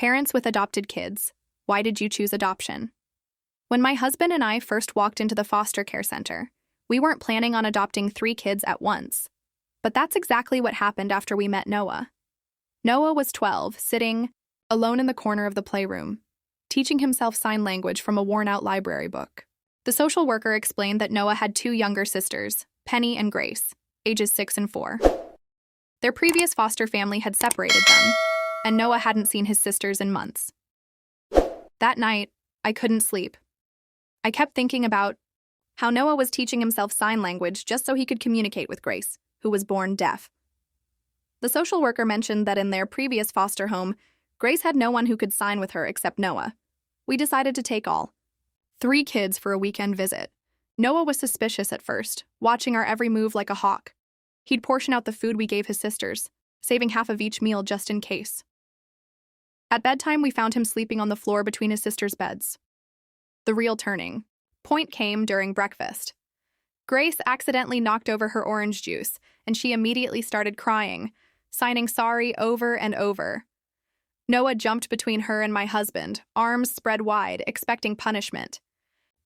Parents with adopted kids, why did you choose adoption? When my husband and I first walked into the foster care center, we weren't planning on adopting 3 kids at once. But that's exactly what happened after we met Noah. Noah was 12, sitting alone in the corner of the playroom, teaching himself sign language from a worn-out library book. The social worker explained that Noah had 2 younger sisters, Penny and Grace, ages 6 and 4. Their previous foster family had separated them, and Noah hadn't seen his sisters in months. That night, I couldn't sleep. I kept thinking about how Noah was teaching himself sign language just so he could communicate with Grace, who was born deaf. The social worker mentioned that in their previous foster home, Grace had no one who could sign with her except Noah. We decided to take all 3 kids for a weekend visit. Noah was suspicious at first, watching our every move like a hawk. He'd portion out the food we gave his sisters, saving half of each meal just in case. At bedtime, we found him sleeping on the floor between his sisters' beds. The real turning point came during breakfast. Grace accidentally knocked over her orange juice, and she immediately started crying, signing sorry over and over. Noah jumped between her and my husband, arms spread wide, expecting punishment.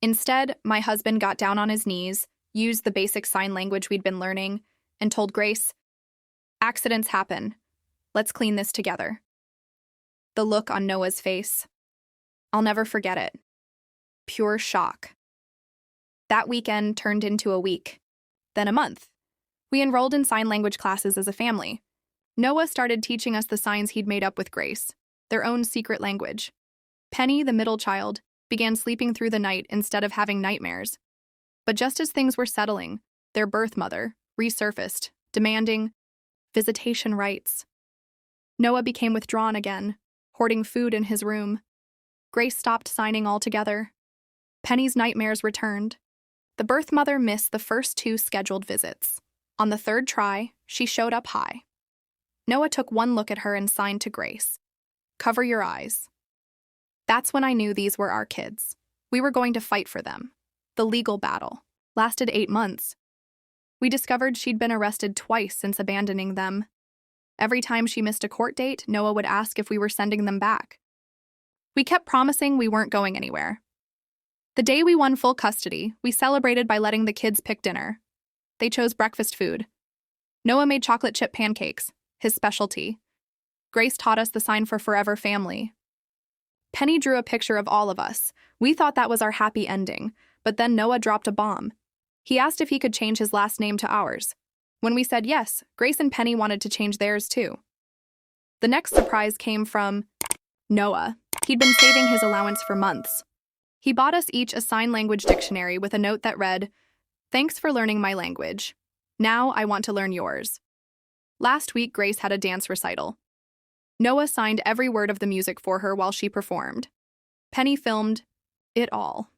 Instead, my husband got down on his knees, used the basic sign language we'd been learning, and told Grace, "Accidents happen. Let's clean this together." The look on Noah's face. I'll never forget it. Pure shock. That weekend turned into a week, then a month. We enrolled in sign language classes as a family. Noah started teaching us the signs he'd made up with Grace, their own secret language. Penny, the middle child, began sleeping through the night instead of having nightmares. But just as things were settling, their birth mother resurfaced, demanding visitation rights. Noah became withdrawn again, hoarding food in his room. Grace stopped signing altogether. Penny's nightmares returned. The birth mother missed the first 2 scheduled visits. On the 3rd try, she showed up high. Noah took one look at her and signed to Grace, "Cover your eyes." That's when I knew these were our kids. We were going to fight for them. The legal battle lasted 8 months. We discovered she'd been arrested twice since abandoning them. Every time she missed a court date, Noah would ask if we were sending them back. We kept promising we weren't going anywhere. The day we won full custody, we celebrated by letting the kids pick dinner. They chose breakfast food. Noah made chocolate chip pancakes, his specialty. Grace taught us the sign for forever family. Penny drew a picture of all of us. We thought that was our happy ending, but then Noah dropped a bomb. He asked if he could change his last name to ours. When we said yes, Grace and Penny wanted to change theirs too. The next surprise came from Noah. He'd been saving his allowance for months. He bought us each a sign language dictionary with a note that read, "Thanks for learning my language. Now I want to learn yours." Last week, Grace had a dance recital. Noah signed every word of the music for her while she performed. Penny filmed it all.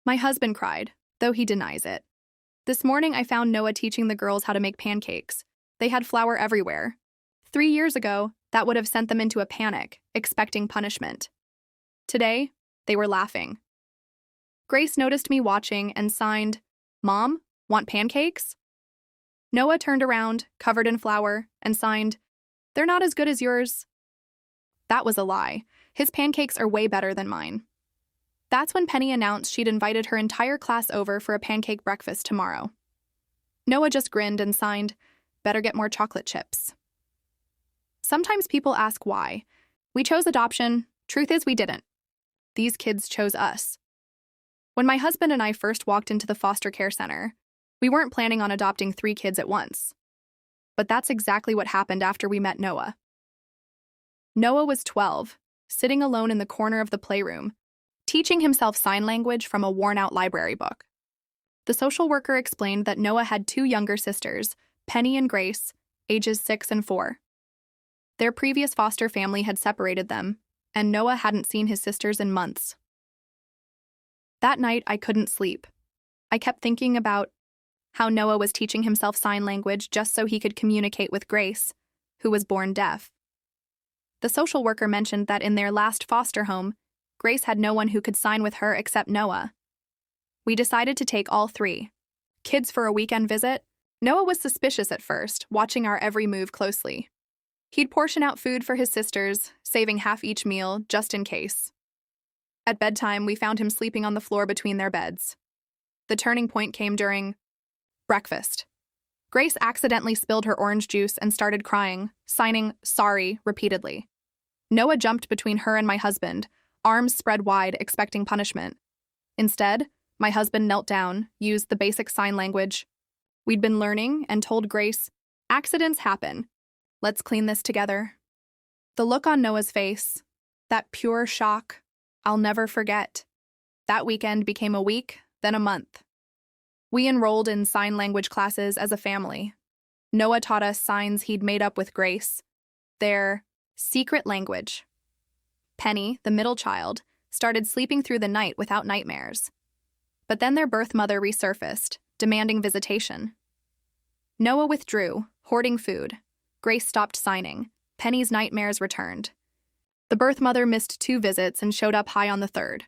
My husband cried, though he denies it. This morning, I found Noah teaching the girls how to make pancakes. They had flour everywhere. 3 years ago, that would have sent them into a panic, expecting punishment. Today, they were laughing. Grace noticed me watching and signed, "Mom, want pancakes?" Noah turned around, covered in flour, and signed, "They're not as good as yours." That was a lie. His pancakes are way better than mine. That's when Penny announced she'd invited her entire class over for a pancake breakfast tomorrow. Noah just grinned and signed, "Better get more chocolate chips." Sometimes people ask why. We chose adoption. Truth is, we didn't. These kids chose us. When my husband and I first walked into the foster care center, we weren't planning on adopting 3 kids at once. But that's exactly what happened after we met Noah. Noah was 12, sitting alone in the corner of the playroom, teaching himself sign language from a worn-out library book. The social worker explained that Noah had 2 younger sisters, Penny and Grace, ages 6 and 4. Their previous foster family had separated them, and Noah hadn't seen his sisters in months. That night, I couldn't sleep. I kept thinking about how Noah was teaching himself sign language just so he could communicate with Grace, who was born deaf. The social worker mentioned that in their last foster home, Grace had no one who could sign with her except Noah. We decided to take all 3 kids for a weekend visit. Noah was suspicious at first, watching our every move closely. He'd portion out food for his sisters, saving half each meal just in case. At bedtime, we found him sleeping on the floor between their beds. The turning point came during breakfast. Grace accidentally spilled her orange juice and started crying, signing sorry repeatedly. Noah jumped between her and my husband, arms spread wide, expecting punishment. Instead, my husband knelt down, used the basic sign language we'd been learning, and told Grace, "Accidents happen. Let's clean this together." The look on Noah's face, that pure shock, I'll never forget. That weekend became a week, then a month. We enrolled in sign language classes as a family. Noah taught us signs he'd made up with Grace, their secret language. Penny, the middle child, started sleeping through the night without nightmares. But then their birth mother resurfaced, demanding visitation. Noah withdrew, hoarding food. Grace stopped signing. Penny's nightmares returned. The birth mother missed 2 visits and showed up high on the 3rd.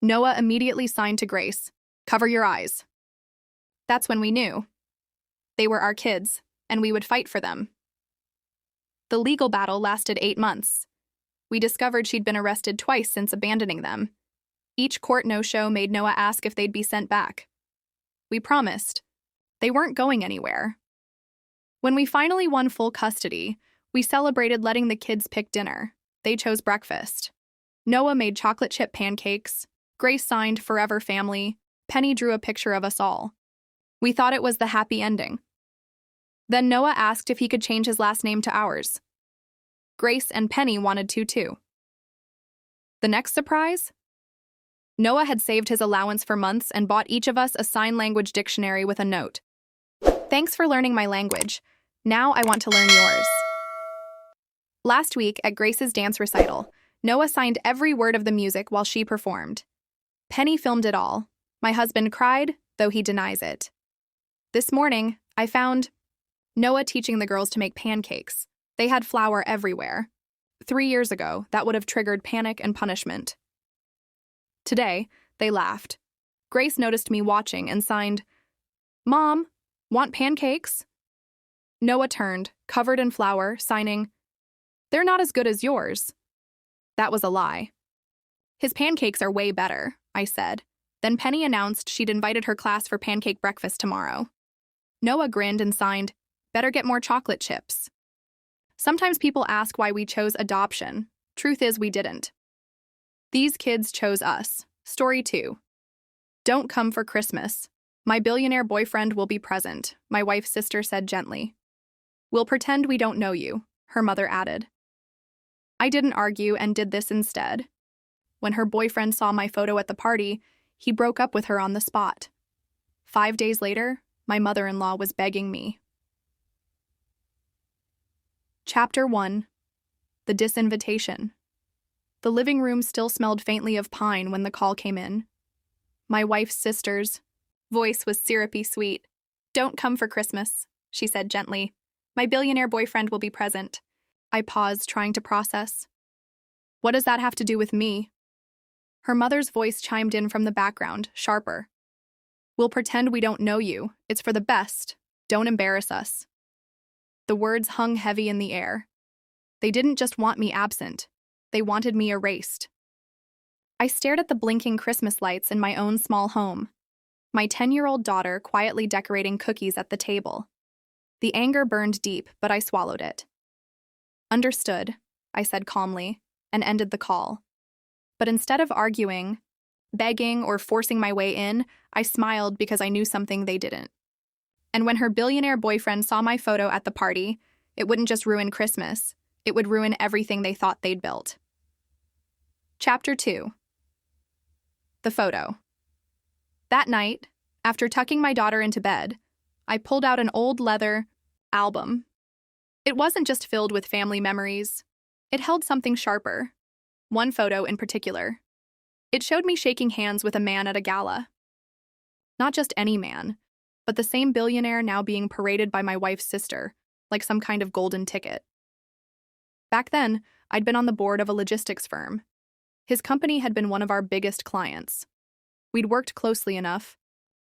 Noah immediately signed to Grace, "Cover your eyes." That's when we knew. They were our kids, and we would fight for them. The legal battle lasted 8 months. We discovered she'd been arrested twice since abandoning them. Each court no-show made Noah ask if they'd be sent back. We promised. They weren't going anywhere. When we finally won full custody, we celebrated letting the kids pick dinner. They chose breakfast. Noah made chocolate chip pancakes. Grace signed Forever Family. Penny drew a picture of us all. We thought it was the happy ending. Then Noah asked if he could change his last name to ours. Grace and Penny wanted to too. The next surprise? Noah had saved his allowance for months and bought each of us a sign language dictionary with a note. "Thanks for learning my language. Now I want to learn yours." Last week at Grace's dance recital, Noah signed every word of the music while she performed. Penny filmed it all. My husband cried, though he denies it. This morning, I found Noah teaching the girls to make pancakes. They had flour everywhere. 3 years ago, that would have triggered panic and punishment. Today, they laughed. Grace noticed me watching and signed, "Mom, want pancakes?" Noah turned, covered in flour, signing, "They're not as good as yours." That was a lie. "His pancakes are way better," I said. Then Penny announced she'd invited her class for pancake breakfast tomorrow. Noah grinned and signed, "Better get more chocolate chips." Sometimes people ask why we chose adoption. Truth is, we didn't. These kids chose us. Story 2. "Don't come for Christmas. My billionaire boyfriend will be present," my wife's sister said gently. "We'll pretend we don't know you," her mother added. I didn't argue and did this instead. When her boyfriend saw my photo at the party, he broke up with her on the spot. 5 days later, my mother-in-law was begging me. Chapter 1. The Disinvitation. The living room still smelled faintly of pine when the call came in. My wife's sister's voice was syrupy sweet. "Don't come for Christmas," she said gently. "My billionaire boyfriend will be present." I paused, trying to process. What does that have to do with me? Her mother's voice chimed in from the background, sharper. "We'll pretend we don't know you. It's for the best. Don't embarrass us." The words hung heavy in the air. They didn't just want me absent. They wanted me erased. I stared at the blinking Christmas lights in my own small home. My 10-year-old daughter quietly decorating cookies at the table. The anger burned deep, but I swallowed it. "Understood," I said calmly, and ended the call. But instead of arguing, begging, or forcing my way in, I smiled because I knew something they didn't. And when her billionaire boyfriend saw my photo at the party, it wouldn't just ruin Christmas, it would ruin everything they thought they'd built. Chapter 2. The photo. That night, after tucking my daughter into bed, I pulled out an old leather album. It wasn't just filled with family memories. It held something sharper. One photo in particular. It showed me shaking hands with a man at a gala. Not just any man, but the same billionaire now being paraded by my wife's sister, like some kind of golden ticket. Back then, I'd been on the board of a logistics firm. His company had been one of our biggest clients. We'd worked closely enough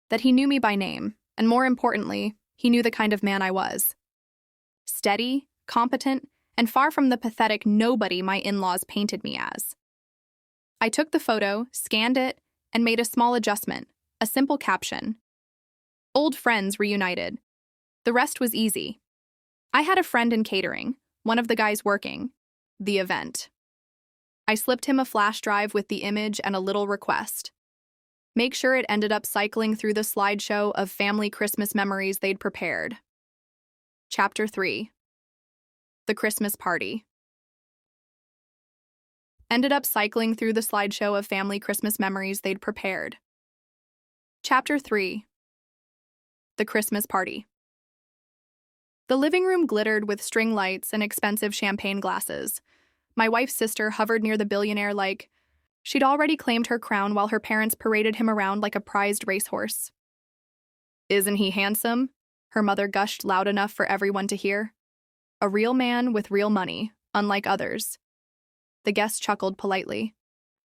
that he knew me by name, and more importantly, he knew the kind of man I was. Steady, competent, and far from the pathetic nobody my in-laws painted me as. I took the photo, scanned it, and made a small adjustment, a simple caption. Old friends reunited. The rest was easy. I had a friend in catering, one of the guys working the event. I slipped him a flash drive with the image and a little request. Make sure it ended up cycling through the slideshow of family Christmas memories they'd prepared. Chapter 3. The Christmas Party. Ended up cycling through the slideshow of family Christmas memories they'd prepared. Chapter 3. The Christmas Party. The living room glittered with string lights and expensive champagne glasses. My wife's sister hovered near the billionaire like she'd already claimed her crown while her parents paraded him around like a prized racehorse. Isn't he handsome? Her mother gushed loud enough for everyone to hear. A real man with real money, unlike others. The guest chuckled politely.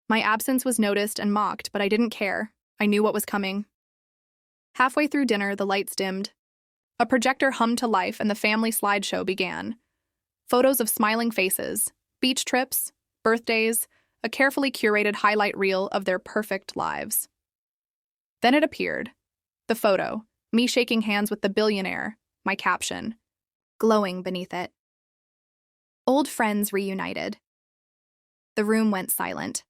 My absence was noticed and mocked, but I didn't care. I knew what was coming. Halfway through dinner, the lights dimmed. A projector hummed to life and the family slideshow began. Photos of smiling faces, beach trips, birthdays, a carefully curated highlight reel of their perfect lives. Then it appeared. The photo, me shaking hands with the billionaire, my caption, glowing beneath it. Old friends reunited. The room went silent.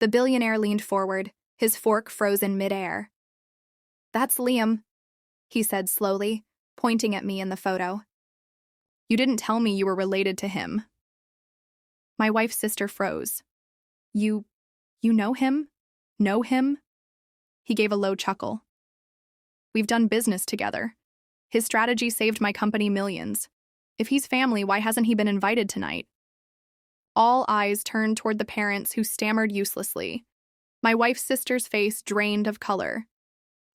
The billionaire leaned forward, his fork frozen midair. That's Liam, he said slowly, pointing at me in the photo. You didn't tell me you were related to him. My wife's sister froze. You know him? Know him? He gave a low chuckle. We've done business together. His strategy saved my company millions. If he's family, why hasn't he been invited tonight? All eyes turned toward the parents who stammered uselessly. My wife's sister's face drained of color.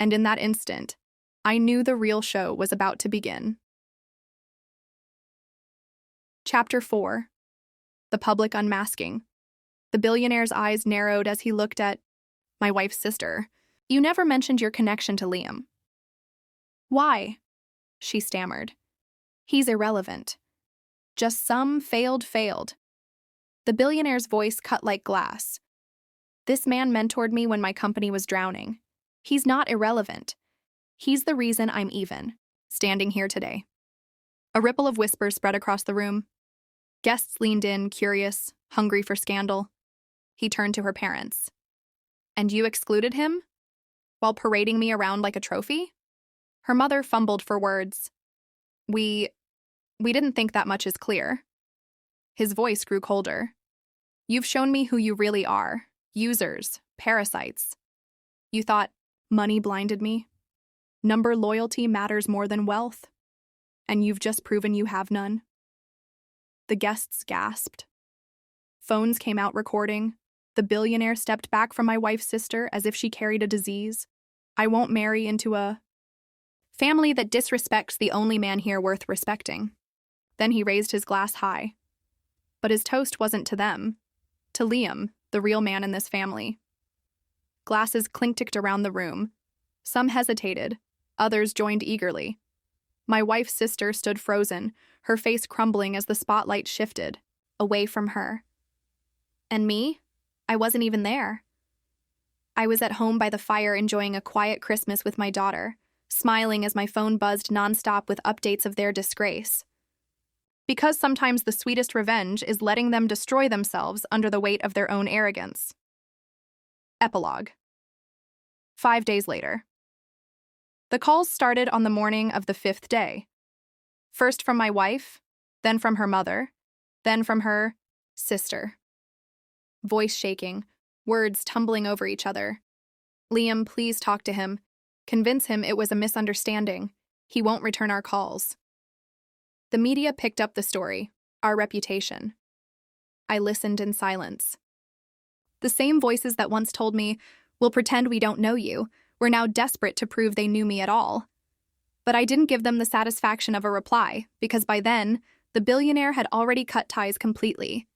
And in that instant, I knew the real show was about to begin. Chapter 4. The Public Unmasking. The billionaire's eyes narrowed as he looked at my wife's sister. You never mentioned your connection to Liam. Why? She stammered. He's irrelevant. Just some failed. The billionaire's voice cut like glass. This man mentored me when my company was drowning. He's not irrelevant. He's the reason I'm even, standing here today. A ripple of whispers spread across the room. Guests leaned in, curious, hungry for scandal. He turned to her parents. And you excluded him? While parading me around like a trophy? Her mother fumbled for words. We didn't think that much is clear. His voice grew colder. You've shown me who you really are. Users, parasites. You thought money blinded me? Number loyalty matters more than wealth. And you've just proven you have none. The guests gasped. Phones came out recording. The billionaire stepped back from my wife's sister as if she carried a disease. I won't marry into a family that disrespects the only man here worth respecting. Then he raised his glass high. But his toast wasn't to them. To Liam, the real man in this family. Glasses clinked around the room. Some hesitated. Others joined eagerly. My wife's sister stood frozen, her face crumbling as the spotlight shifted, away from her. And me? I wasn't even there. I was at home by the fire enjoying a quiet Christmas with my daughter, smiling as my phone buzzed nonstop with updates of their disgrace. Because sometimes the sweetest revenge is letting them destroy themselves under the weight of their own arrogance. Epilogue. 5 days later. The calls started on the morning of the 5th day. First from my wife, then from her mother, then from her sister. Voice shaking, words tumbling over each other. Liam, please talk to him. Convince him it was a misunderstanding. He won't return our calls. The media picked up the story, our reputation. I listened in silence. The same voices that once told me, we'll pretend we don't know you, were now desperate to prove they knew me at all. But I didn't give them the satisfaction of a reply, because by then, the billionaire had already cut ties completely.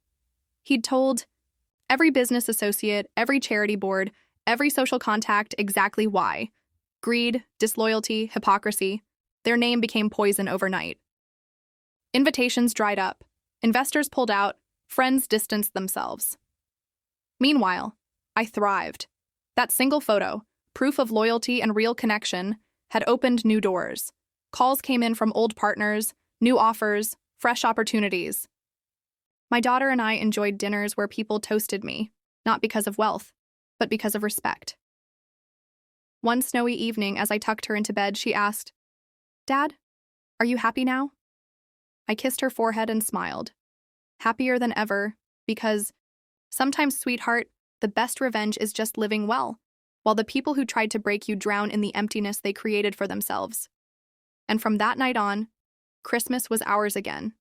He'd told every business associate, every charity board, every social contact exactly why. Greed, disloyalty, hypocrisy. Their name became poison overnight. Invitations dried up. Investors pulled out, friends distanced themselves. Meanwhile, I thrived. That single photo, proof of loyalty and real connection, had opened new doors. Calls came in from old partners, new offers, fresh opportunities. My daughter and I enjoyed dinners where people toasted me, not because of wealth, but because of respect. One snowy evening, as I tucked her into bed, she asked, "Dad, are you happy now?" I kissed her forehead and smiled. Happier than ever, because sometimes, sweetheart, the best revenge is just living well, while the people who tried to break you drown in the emptiness they created for themselves. And from that night on, Christmas was ours again.